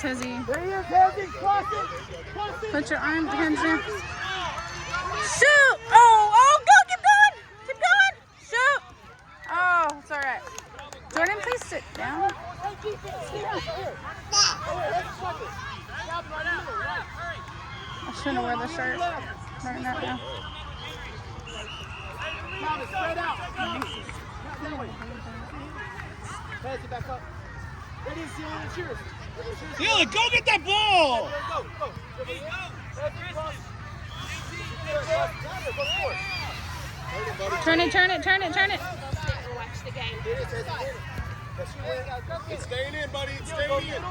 Hezzy. There he is, Hezzy. Cross it. Cross it. Put your arm hands in. Shoot! Oh, go! Keep going! Keep going! Shoot! Oh, it's all right. Jordan, please sit down. I shouldn't wear the shirt right now. Spread out. Hezzy, back up. Ready, Dylan, it's yours. Dylan, go get that ball! Go. Turn it. Watch the game. It's staying in, buddy. It's staying in.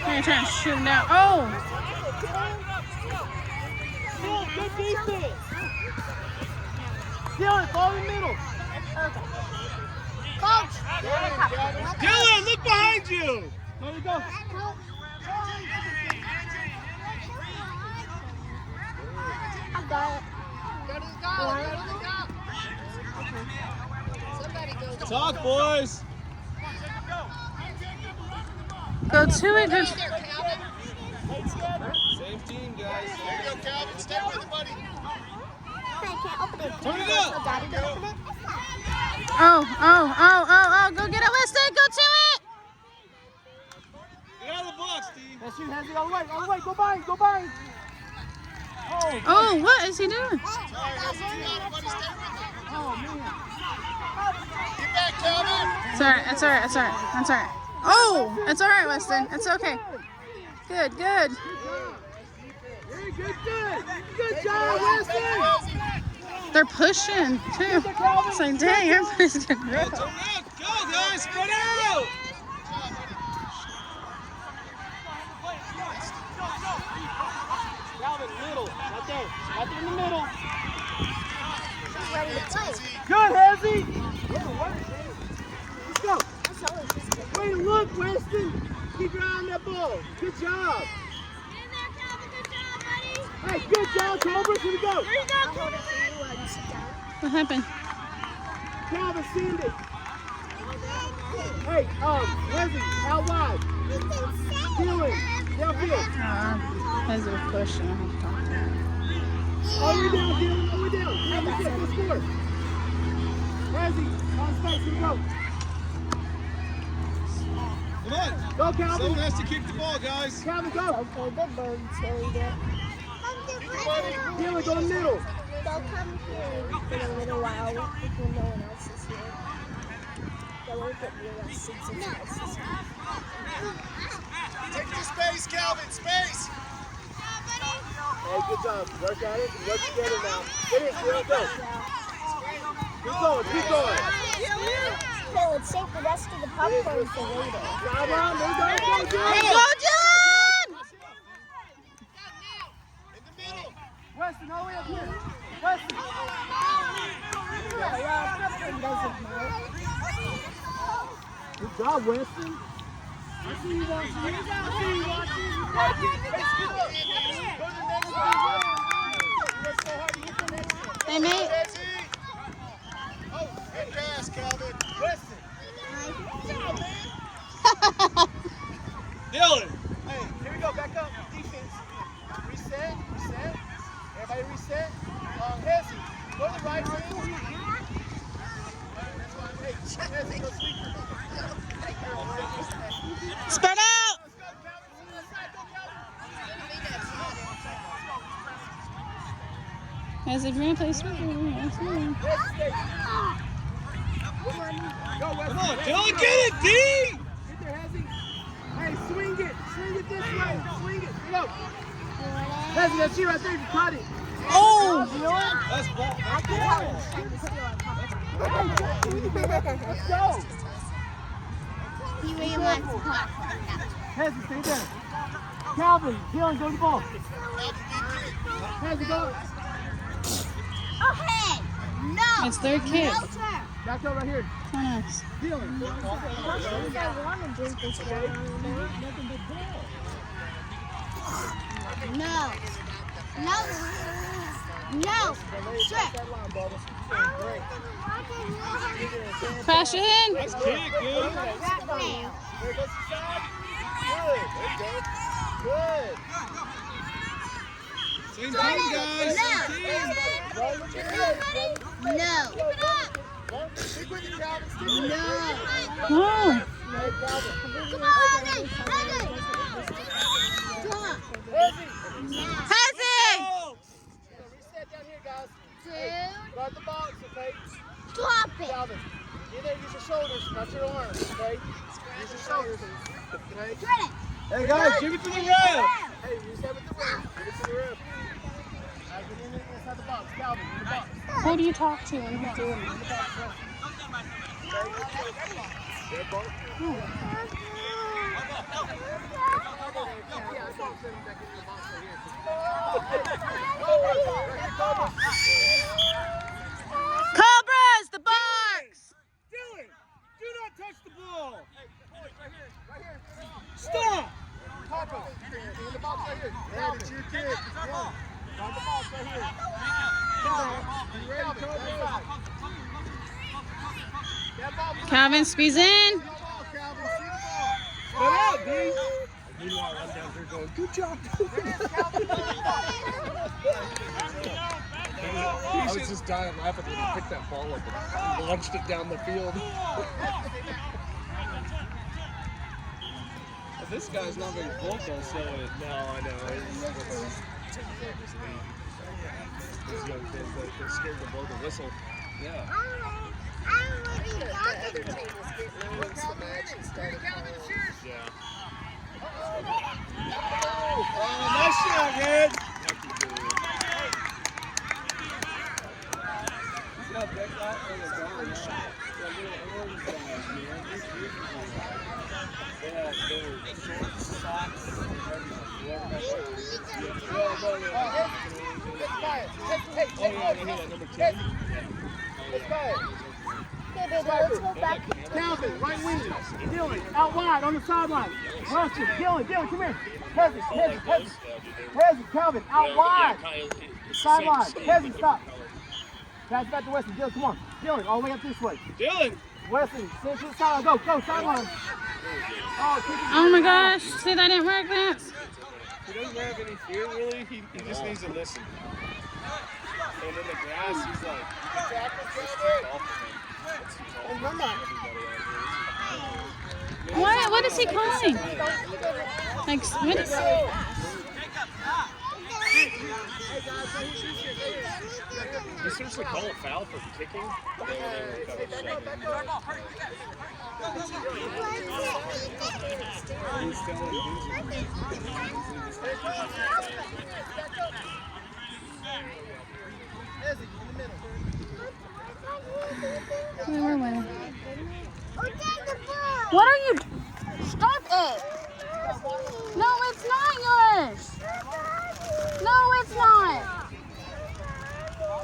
You're trying to shoot him down. Oh! Good defense. Dylan, ball in the middle. Coach! Dylan, look behind you! There you go. I got it. Talk, boys. Go to it. Go to Same team, guys. There you go, Calvin. Stay with it, buddy. I can't open it. Turn it up. So Daddy can open it. Oh. Go get it, Weston. Go to it. Get out of the box, D. That's you, Hezzy. All the way. Go by. Oh, what is he doing? Sorry, Hezzy. Too loud, buddy. Stay with it. Oh, man. Get back, Calvin. It's all right. Oh, it's all right, Weston. It's okay. Good. Very good. Good job, Weston. They're pushing too. It's like, dang, everybody's getting Turn ripped. it up. Go, guys. Spread out. Calvin, middle. Right there. Right there in the middle. She's ready to play. Good, Hezzy. Let's go. That's always just good. Way to look, Weston. Keep your eye on that ball. Good job. Hey, good job, Cobras. Here we go. I'll hold it for you while you sit down. What happened? Calvin, send it. Hey, Leslie, out wide. Dylan, downfield. Hezzy was pushing. All the way down, Dylan. All the way down. Hey, let's score. Leslie, on space. Here we go. Come on. Go, Calvin. Someone has to kick the ball, guys. Calvin, go. Okay, good bird, silly there. Dylan, go in the middle. They'll come here in a little while when no one else is here. They won't get me arrested since no one else is here. Take the space, Calvin. Space. Hey, good job. Work at it. Work together now. Get it, Dylan. Go. Keep going. No, it's save the rest of the popcorn for later. Drive on. There you go. Go, Dylan. Go, John! Weston, all the way up here. Weston. Popcorn doesn't melt. Good job, Weston. I see you watching. Hey, mate. Oh, good pass, Calvin. Weston. Dylan. Hey, here we go. Back up. Defense. Reset. Everybody reset. Hezzy, go to the right wing. Hey, Hezzy, go sweeper. Spread out. As if you're going to play sweeper, that's fine. Go, Weston. Come on, Dylan. Get it, D. Get there, Hezzy. Hey, swing it. Swing it this way. Swing it. Here we go. Hezzy, that's you right there. You caught it. Oh! That's ball. Let's go. He really wants to popcorn. Hezzy, stay there. Calvin, Dylan, go to the ball. Hezzy, go. Oh, hey! No! It's their kid. No, sir. Back up right here. Come on. Dylan. I want to drink this water. No. No. No. Shit. Crash it in. Nice kick, dude. There goes the side. Good. There you go. Good. Same team, guys. Same team. Run with your head. No. Stick with it, Calvin. Stick with it. No. No. Hey, Calvin. Come on, Eddie. Come on. Hezzy. Hezzy! Reset down here, guys. Dude. Guard the box, okay? Stop it. Calvin. Either use your shoulders, not your arms, okay? Use your shoulders. Okay? Get it. Hey, guys, give it to the ref. Hey, reset with the ref. Give it to the ref. Get in inside the box. Calvin, in the box. Who do you talk to when he's doing it? Good ball. Cobras, the box! Dylan, do not touch the ball. Stop. Papa, in the box right here. Calvin, it's your kid. Guard the box right here. Calvin, you ready, Cobra? That ball, Calvin, squeeze in. Calvin, see the ball. Get out, D. Meanwhile, I'm down there going, good job. I was just dying laughing when he picked that ball up and launched it down the field. This guy's not very vocal, so it. No, I know. These young kids, they're scared to blow the whistle. Yeah. Yeah. Oh, nice shot, Red. He's got that guy on the ground. Yeah, they were short socks. Let's go back. Calvin, right wing. Dylan, out wide on the sideline. Russell, Dylan, come here. Hezzy, Calvin, out wide. Sideline. Hezzy, stop. Pass back to Wesley. Dylan, come on. Dylan, all the way up this way. Dylan. Wesley, send to the sideline. Go, sideline. Oh my gosh, see that didn't work, Vance? He doesn't have any fear, really. He just needs to listen. And in the grass, he's like, it's too tall for him. It's too tall for everybody out What is he calling? Like, what is... here. He seems to call a foul for kicking. He's telling We're winning. What are you... Stop it! No, it's not yours! No, it's not!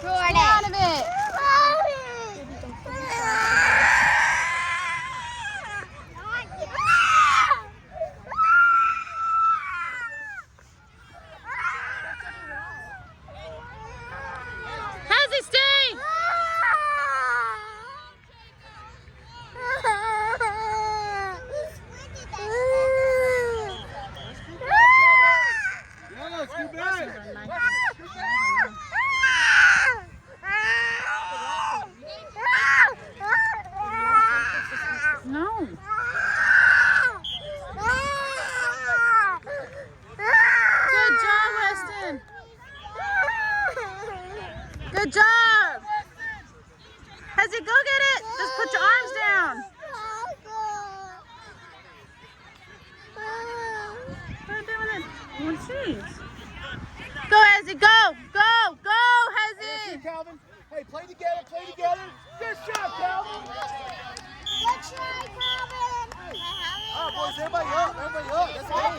Get out of it! How's he stay? No. Good job, Weston. Good job. Hezzy, go get it. Just put your arms down. Start doing it. Oh, jeez. Go, Hezzy. Go. Go. Go, Hezzy. Calvin. Hey, play together. Good shot, Calvin. Good try, Calvin. All right, boys, everybody up. That's all.